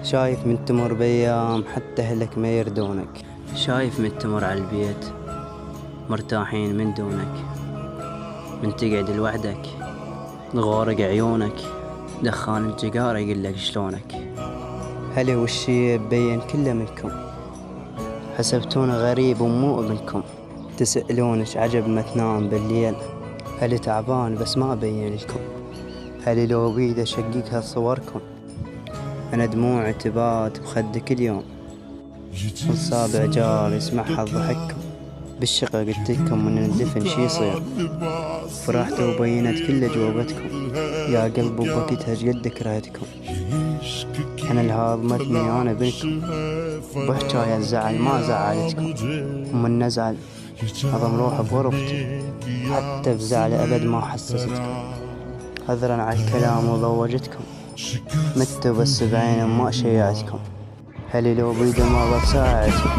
شايف من تمر بأيام حتى أهلك ما يردونك. شايف من تمر على البيت مرتاحين من دونك، من تقعد لوحدك تغورق عيونك، دخان الجقارة يقلك شلونك. هلي والشي بين كله منكم، حسبتونا غريب ومو ابنكم. تسألونش عجب ما تنام بالليل، هلي تعبان بس ما أبين لكم. هلي لو بيد أشققها صوركم، أنا دموعي تبات بخدك كل يوم، والصابع جار يسمعها ضحككم. بالشقة قلتلكم من الدفن شي يصير، فرحت وبينت كل جوابتكم. يا قلب وبكيتها جد كرهتكم. أنا الهاضمتني أنا بنكم، بحجايا الزعل ما زعلتكم. ومن نزعل أضم روح بغرفتي، حتى بزعل أبد ما حسستكم. عذرا على الكلام وضوجتكم، متوا بس بعين ما شيعتكم. هلي لو بيد ما بساعدكم،